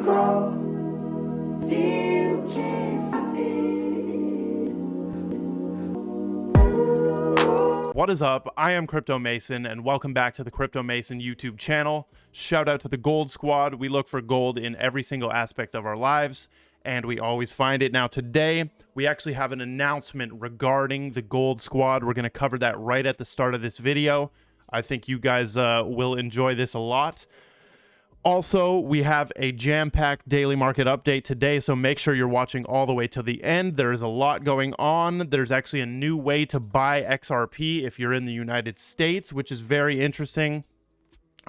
grow, still can't stop it. What is up? I am Crypto Mason, and welcome back to the Crypto Mason YouTube channel. Shout out to the Gold Squad. We look for gold in every single aspect of our lives, and we always find it. Now today, we actually have an announcement regarding the Gold Squad. We're going to cover that right at the start of this video. I think you guys will enjoy this a lot. Also, we have a jam-packed daily market update today, so make sure you're watching all the way to the end. There is a lot going on. There's actually a new way to buy XRP if you're in the United States, which is very interesting.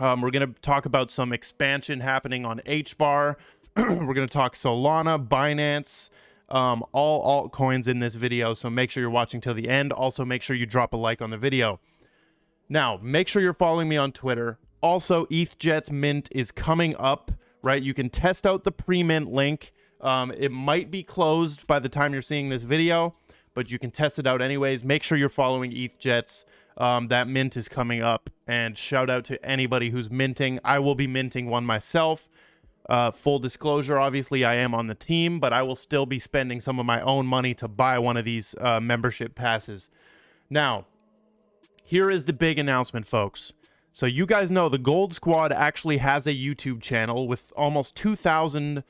We're going to talk about some expansion happening on HBAR. We're going to talk Solana, Binance, all altcoins in this video, so make sure you're watching till the end. Also, make sure you drop a like on the video. Now, make sure you're following me on Twitter. Also, ETHJet's mint is coming up, right? You can test out the pre-mint link. It might be closed by the time you're seeing this video, but you can test it out anyways. Make sure you're following ETHJet's. That mint is coming up, and shout out to anybody who's minting. I will be minting one myself. Full disclosure, obviously, I am on the team, but I will still be spending some of my own money to buy one of these membership passes. Now, here is the big announcement, folks. So you guys know the Gold Squad actually has a YouTube channel with almost 2,000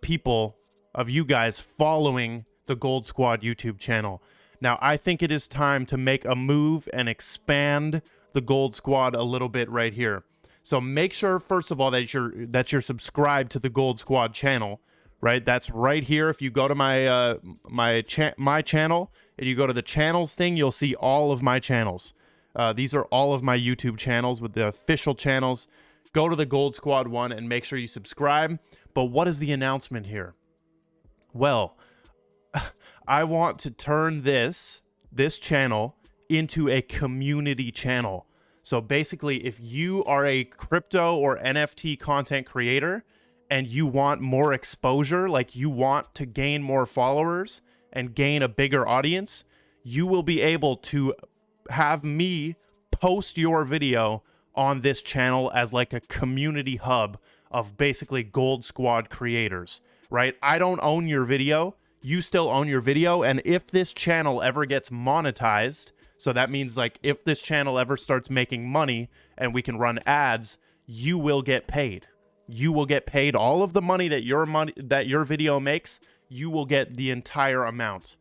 people of you guys following the Gold Squad YouTube channel. Now, I think it is time to make a move and expand the Gold Squad a little bit right here. So make sure, first of all, that you're subscribed to the Gold Squad channel, right? That's right here. If you go to my channel and you go to the channels thing, you'll see all of my channels. These are all of my YouTube channels with the official channels. Go to the Gold Squad one and make sure you subscribe. But what is the announcement here? Well, I want to turn this channel into a community channel. So basically, if you are a crypto or NFT content creator and you want more exposure, like you want to gain more followers and gain a bigger audience, you will be able to have me post your video on this channel as like a community hub of basically Gold Squad creators, right? I don't own your video. You still own your video. And if this channel ever gets monetized, so that means like if this channel ever starts making money and we can run ads, you will get paid. You will get paid all of the money that your video makes. You will get the entire amount.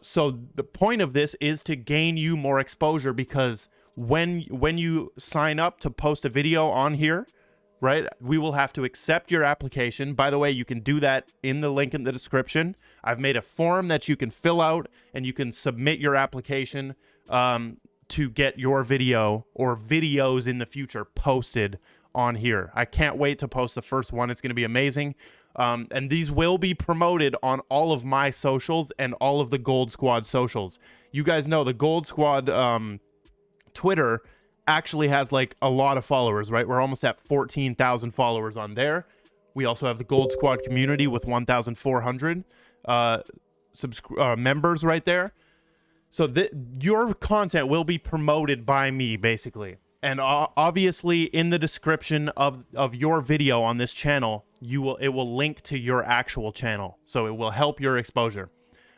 So the point of this is to gain you more exposure, because when you sign up to post a video on here, right, we will have to accept your application. By the way, you can do that in the link in the description. I've made a form that you can fill out and you can submit your application to get your video or videos in the future posted on here. I can't wait to post the first one. It's going to be amazing. And these will be promoted on all of my socials and all of the Gold Squad socials. You guys know the Gold Squad Twitter actually has like a lot of followers, right? We're almost at 14,000 followers on there. We also have the Gold Squad community with 1,400 members right there. So your content will be promoted by me, basically. And obviously, in the description of your video on this channel, it will link to your actual channel, so it will help your exposure.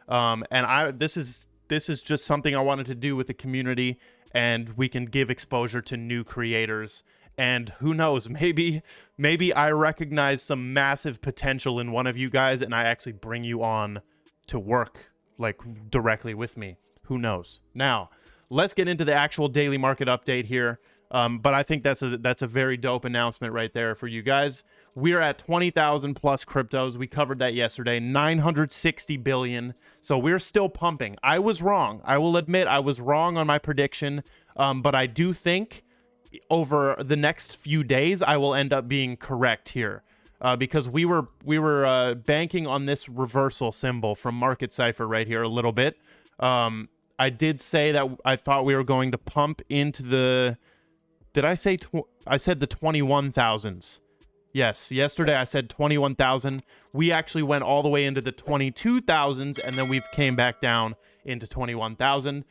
And this is just something I wanted to do with the community, and we can give exposure to new creators. And who knows, maybe I recognize some massive potential in one of you guys, and I actually bring you on to work like directly with me. Who knows? Now, let's get into the actual daily market update here. But I think that's a very dope announcement right there for you guys. We're at 20,000 plus cryptos. We covered that yesterday, 960 billion. So we're still pumping. I was wrong. I will admit I was wrong on my prediction. But I do think over the next few days, I will end up being correct here. Because we were banking on this reversal symbol from Market Cypher right here a little bit. I did say that I thought we were going to pump into the... Did I say... I said the 21,000s. Yes, yesterday I said 21,000. We actually went all the way into the 22,000s, and then we've came back down into 21,000.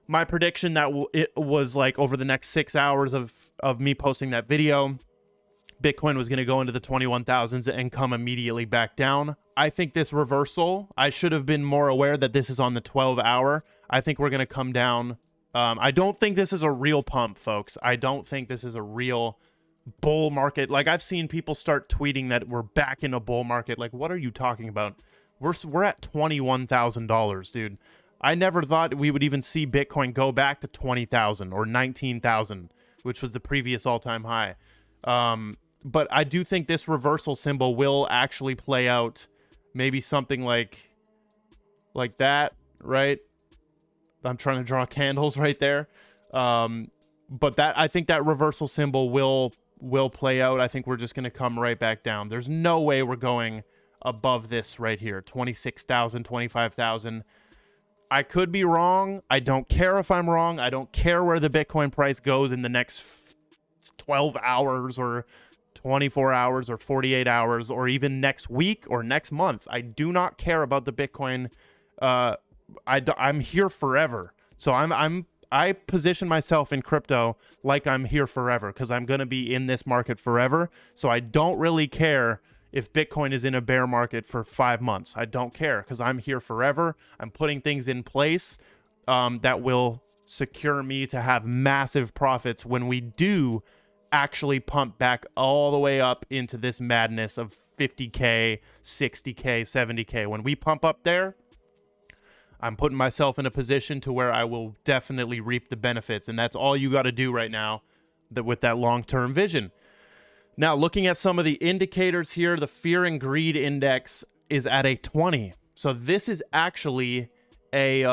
My prediction that it was like over the next 6 hours of me posting that video, Bitcoin was going to go into the 21,000s and come immediately back down. I think this reversal, I should have been more aware that this is on the 12-hour. I think we're going to come down. I don't think this is a real pump, folks. I don't think this is a real bull market. Like, I've seen people start tweeting that we're back in a bull market. Like, what are you talking about? We're at $21,000, dude. I never thought we would even see Bitcoin go back to 20,000 or 19,000, which was the previous all-time high. But I do think this reversal symbol will actually play out, maybe something like that, right? I'm trying to draw candles right there. But I think that reversal symbol will play out. I think we're just going to come right back down. There's no way we're going above this right here, 26,000, 25,000. I could be wrong. I don't care if I'm wrong. I don't care where the Bitcoin price goes in the next 12 hours or 24 hours or 48 hours or even next week or next month. I do not care about the Bitcoin. I'm here forever. So I position myself in crypto like I'm here forever because I'm going to be in this market forever. So I don't really care if Bitcoin is in a bear market for 5 months. I don't care because I'm here forever. I'm putting things in place that will secure me to have massive profits when we do actually pump back all the way up into this madness of 50K, 60K, 70K. When we pump up there, I'm putting myself in a position to where I will definitely reap the benefits. And that's all you got to do right now with that long-term vision. Now, looking at some of the indicators here, the fear and greed index is at a 20. So this is actually a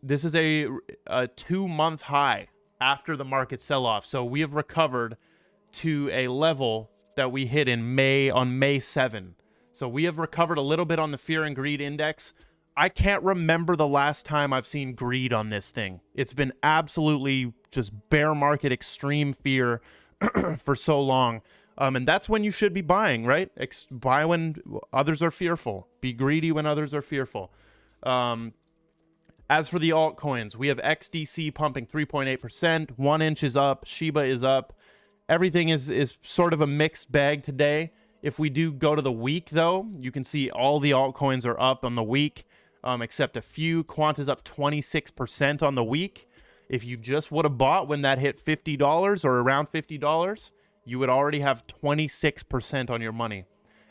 2-month high after the market sell-off. So we have recovered to a level that we hit on May 7. So we have recovered a little bit on the fear and greed index. I can't remember the last time I've seen greed on this thing. It's been absolutely just bear market extreme fear for so long. And that's when you should be buying, right? Buy when others are fearful. Be greedy when others are fearful. As for the altcoins, we have XDC pumping 3.8%. 1 inch is up. Shiba is up. Everything is sort of a mixed bag today. If we do go to the week, though, you can see all the altcoins are up on the week, except a few. Quant is up 26% on the week. If you just would have bought when that hit $50 or around $50, you would already have 26% on your money.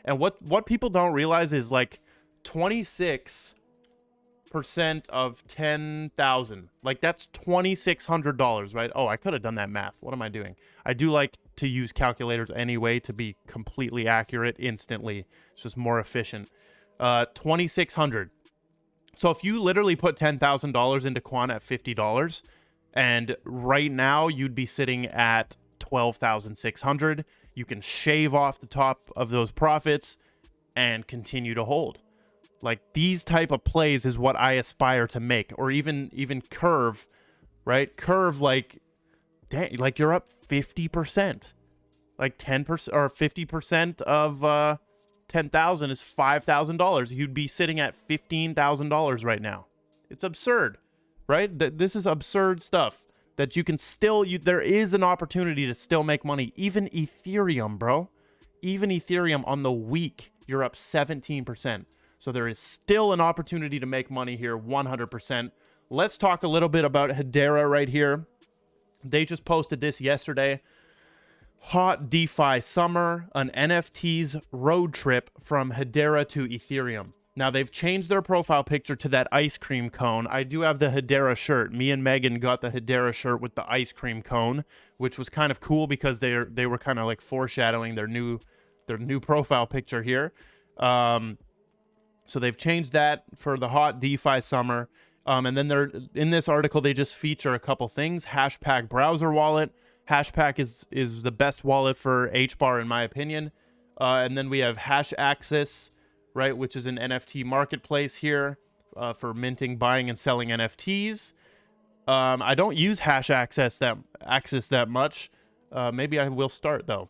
And what people don't realize is like 26% of 10,000. Like that's $2,600, right? Oh, I could have done that math. What am I doing? I do like to use calculators anyway to be completely accurate instantly. It's just more efficient. 2,600. So if you literally put $10,000 into quant at $50, and right now you'd be sitting at 12,600, you can shave off the top of those profits and continue to hold. Like these type of plays is what I aspire to make, or even Curve, right? Curve, like, dang, like you're up 50%, like 10% or 50% of 10,000 is $5,000. You'd be sitting at $15,000 right now. It's absurd, right? This is absurd stuff that you can still, there is an opportunity to still make money. Even Ethereum, bro, even Ethereum on the week, you're up 17%. So there is still an opportunity to make money here, 100%. Let's talk a little bit about Hedera right here. They just posted this yesterday. Hot DeFi summer, an NFTs road trip from Hedera to Ethereum. Now, they've changed their profile picture to that ice cream cone. I do have the Hedera shirt. Me and Megan got the Hedera shirt with the ice cream cone, which was kind of cool because they were kind of like foreshadowing their new profile picture here. So they've changed that for the hot DeFi summer. And then in this article, they just feature a couple things. Hashpack browser wallet. Hashpack is the best wallet for HBAR in my opinion. And then we have Hash Access, right, which is an NFT marketplace here for minting, buying, and selling NFTs. I don't use Hash Access that much. Maybe I will start though.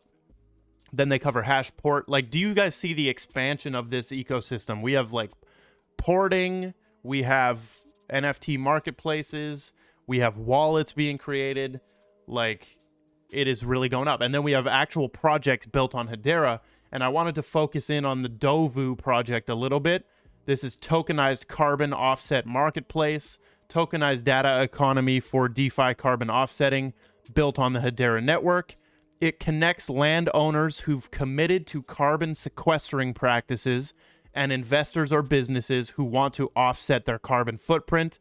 Then they cover Hashport. Like, do you guys see the expansion of this ecosystem? We have like porting, we have NFT marketplaces, we have wallets being created. Like, it is really going up. And then we have actual projects built on Hedera, and I wanted to focus in on the Dovu project a little bit. This is tokenized carbon offset marketplace, tokenized data economy for DeFi carbon offsetting, built on the Hedera network. It connects landowners who've committed to carbon sequestering practices and investors or businesses who want to offset their carbon footprint.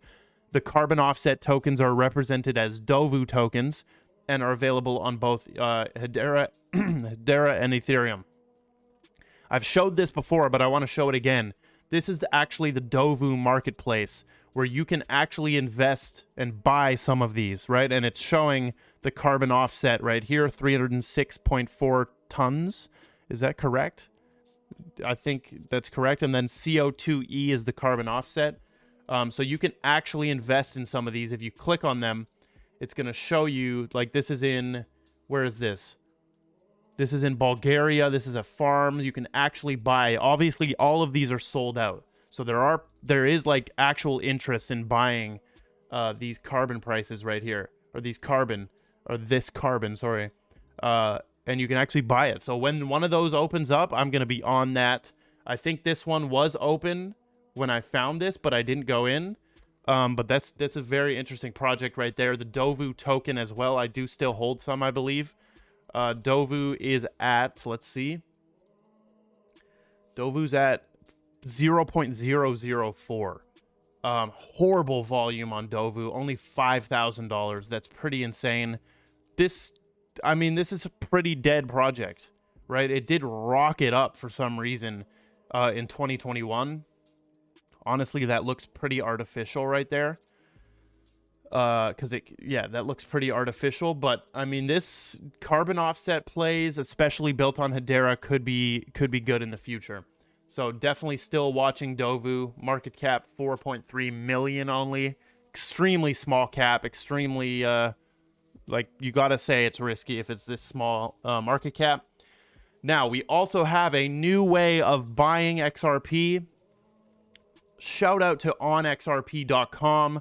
The carbon offset tokens are represented as Dovu tokens and are available on both Hedera, Hedera and Ethereum. I've showed this before, but I want to show it again. This is actually the Dovu marketplace where you can actually invest and buy some of these, right? And it's showing the carbon offset right here, 306.4 tons. Is that correct? I think that's correct. And then CO2e is the carbon offset. So you can actually invest in some of these. If you click on them, it's going to show you, like, this is in, where is this? This is in Bulgaria. This is a farm. You can actually buy. Obviously, all of these are sold out. So there is like actual interest in buying these carbon prices right here, or this carbon, sorry. And you can actually buy it. So when one of those opens up, I'm going to be on that. I think this one was open when I found this, but I didn't go in. But that's a very interesting project right there. The Dovu token as well. I do still hold some, I believe. Dovu is at, let's see. Dovu's at 0.004. Horrible volume on Dovu. Only $5,000. That's pretty insane. This is a pretty dead project, right? It did rocket up for some reason in 2021. Honestly, that looks pretty artificial right there. That looks pretty artificial. But I mean, this carbon offset plays, especially built on Hedera, could be good in the future. So definitely still watching Dovu. Market cap 4.3 million only. Extremely small cap. Extremely you gotta say it's risky if it's this small market cap. Now we also have a new way of buying XRP. Shout out to onxrp.com.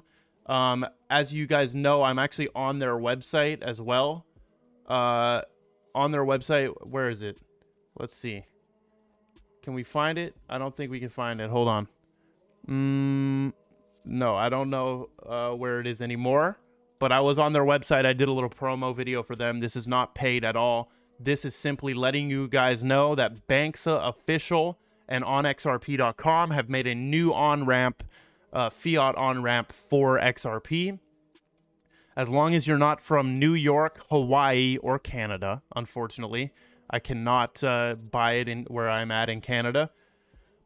As you guys know, I'm actually on their website as well. On their website, where is it? Let's see. Can we find it? I don't think we can find it. Hold on. No, I don't know where it is anymore. But I was on their website. I did a little promo video for them. This is not paid at all. This is simply letting you guys know that Banksa Official and onxrp.com have made a new on-ramp, fiat on-ramp for XRP. As long as you're not from New York, Hawaii, or Canada, unfortunately, I cannot buy it in where I'm at in Canada.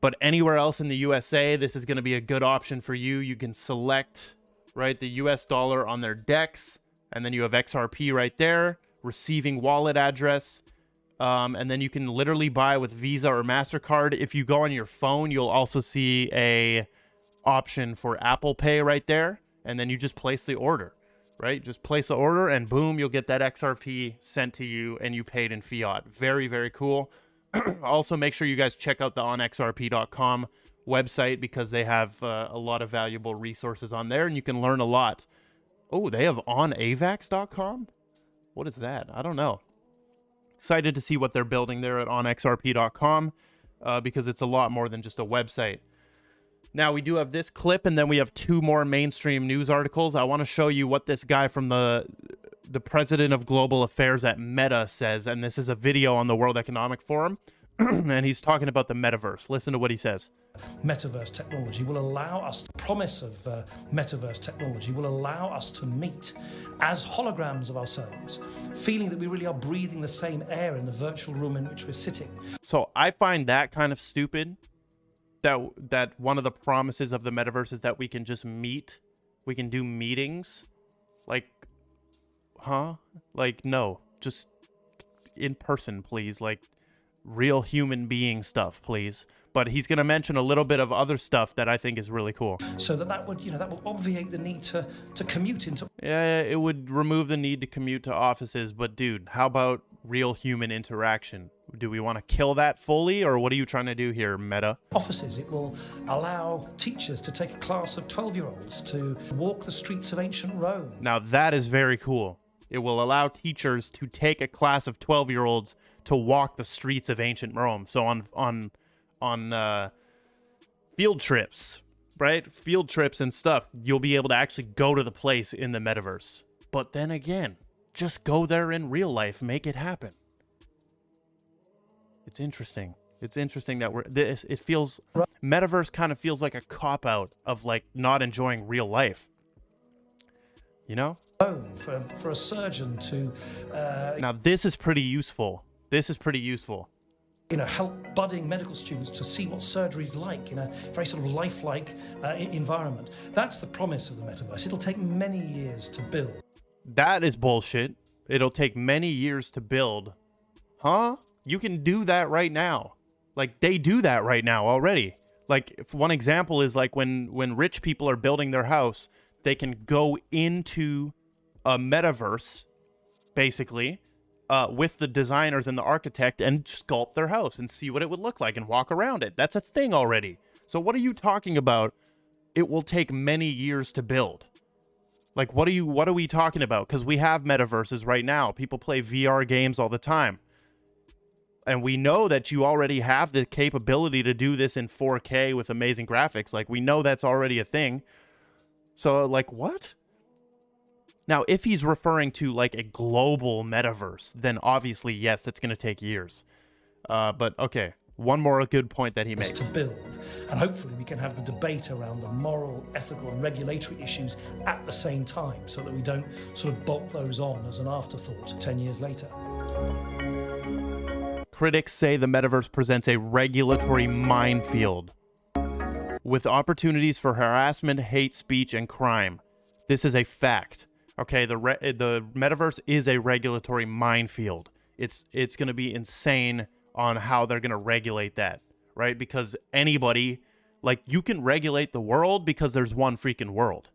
But anywhere else in the USA, this is going to be a good option for you. You can select, right, the US dollar on their DEX, and then you have XRP right there, receiving wallet address. And then you can literally buy with Visa or MasterCard. If you go on your phone, you'll also see a option for Apple Pay right there. And then you just place the order, right? Just place the order and boom, you'll get that XRP sent to you and you paid in fiat. Very, very cool. Also, make sure you guys check out the onxrp.com website because they have a lot of valuable resources on there and you can learn a lot. Oh, they have onavax.com? What is that? I don't know. Excited to see what they're building there at onxrp.com because it's a lot more than just a website. Now, we do have this clip, and then we have two more mainstream news articles. I want to show you what this guy from the president of global affairs at Meta says, and this is a video on the World Economic Forum, and he's talking about the Metaverse. Listen to what he says. Metaverse technology will allow us, the promise of Metaverse technology will allow us to meet as holograms of ourselves, feeling that we really are breathing the same air in the virtual room in which we're sitting. So I find that kind of stupid, that one of the promises of the Metaverse is that we can just meet, we can do meetings. Like, huh? Like, no, just in person, please. Like, real human being stuff, please. But he's going to mention a little bit of other stuff that I think is really cool. So that would, that will obviate the need to commute into... Yeah, it would remove the need to commute to offices. But dude, how about real human interaction? Do we want to kill that fully, or what are you trying to do here, Meta? Offices. It will allow teachers to take a class of 12-year-olds to walk the streets of ancient Rome. Now that is very cool. It will allow teachers to take a class of 12-year-olds to walk the streets of ancient Rome. So on field trips, right? Field trips and stuff, you'll be able to actually go to the place in the metaverse. But then again, just go there in real life, make it happen. It's interesting. It's interesting that it feels, metaverse kind of feels like a cop-out of like not enjoying real life. You know? For a surgeon to now this is pretty useful. This is pretty useful. Help budding medical students to see what surgery is like in a very sort of lifelike environment. That's the promise of the metaverse. It'll take many years to build. That is bullshit. It'll take many years to build. Huh? You can do that right now. Like, they do that right now already. Like, if one example is like when rich people are building their house, they can go into a metaverse, basically, with the designers and the architect and sculpt their house and see what it would look like and walk around it. That's a thing already. So what are you talking about? It will take many years to build. Like, what are we talking about? Because we have metaverses right now. People play VR games all the time. And we know that you already have the capability to do this in 4K with amazing graphics. Like, we know that's already a thing. So, like, what? Now, if he's referring to, like, a global metaverse, then obviously, yes, it's going to take years. But, okay, one more good point that he makes. To build, and hopefully we can have the debate around the moral, ethical, and regulatory issues at the same time, so that we don't sort of bolt those on as an afterthought 10 years later. Critics say the metaverse presents a regulatory minefield with opportunities for harassment, hate speech, and crime. This is a fact. Okay, the metaverse is a regulatory minefield. It's going to be insane on how they're going to regulate that, right? Because anybody, like, you can regulate the world because there's one freaking world.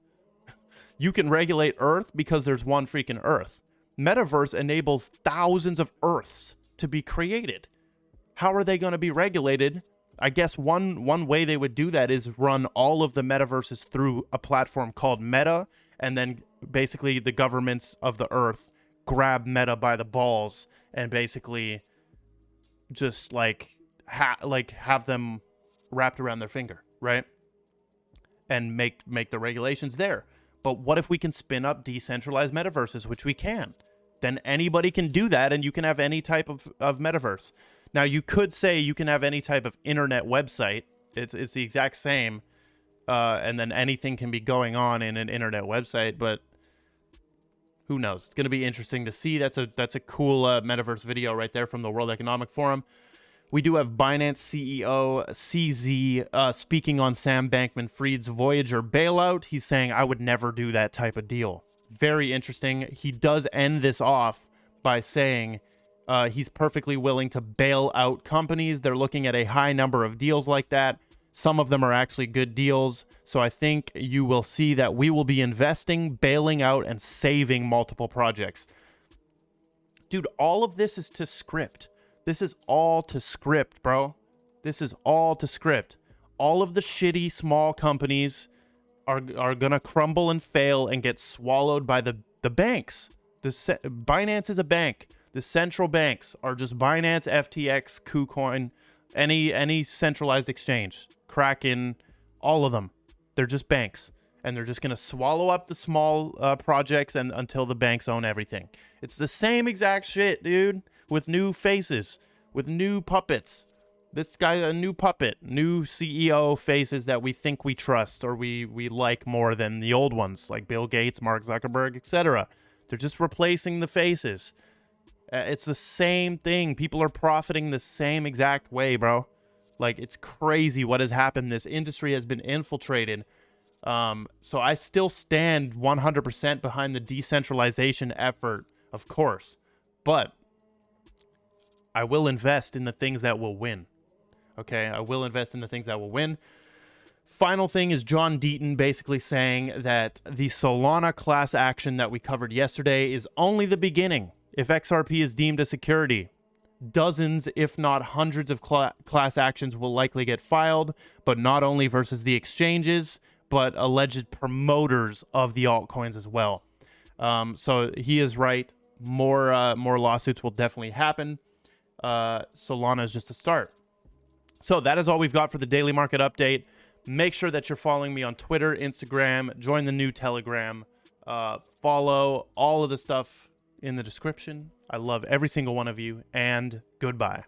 You can regulate Earth because there's one freaking Earth. Metaverse enables thousands of Earths to be created. How are they going to be regulated? I guess one way they would do that is run all of the metaverses through a platform called Meta, and then basically the governments of the Earth grab Meta by the balls and basically just like have them wrapped around their finger, right? And make the regulations there. But what if we can spin up decentralized metaverses, which we can? Then anybody can do that, and you can have any type of metaverse. Now, you could say you can have any type of internet website. It's the exact same, and then anything can be going on in an internet website, but who knows? It's going to be interesting to see. That's a cool metaverse video right there from the World Economic Forum. We do have Binance CEO CZ speaking on Sam Bankman-Fried's Voyager bailout. He's saying, I would never do that type of deal. Very interesting. He does end this off by saying he's perfectly willing to bail out companies. They're looking at a high number of deals like that. Some of them are actually good deals. So I think you will see that we will be investing, bailing out, and saving multiple projects. Dude, all of this is to script. This is all to script, bro. This is all to script. All of the shitty small companies are going to crumble and fail and get swallowed by the banks. Binance is a bank. The central banks are just Binance, FTX, KuCoin, any centralized exchange, Kraken, all of them. They're just banks, and they're just going to swallow up the small projects and until the banks own everything. It's the same exact shit, dude, with new faces, with new puppets. This guy, a new puppet, new CEO faces that we think we trust or we like more than the old ones, like Bill Gates, Mark Zuckerberg, etc. They're just replacing the faces. It's the same thing. People are profiting the same exact way, bro. Like, it's crazy what has happened. This industry has been infiltrated. So I still stand 100% behind the decentralization effort, of course. But I will invest in the things that will win. Okay, I will invest in the things that will win. Final thing is John Deaton basically saying that the Solana class action that we covered yesterday is only the beginning. If XRP is deemed a security, dozens, if not hundreds of class actions will likely get filed, but not only versus the exchanges, but alleged promoters of the altcoins as well. So he is right. More lawsuits will definitely happen. Solana is just a start. So that is all we've got for the daily market update. Make sure that you're following me on Twitter, Instagram, join the new Telegram, follow all of the stuff in the description. I love every single one of you, and goodbye.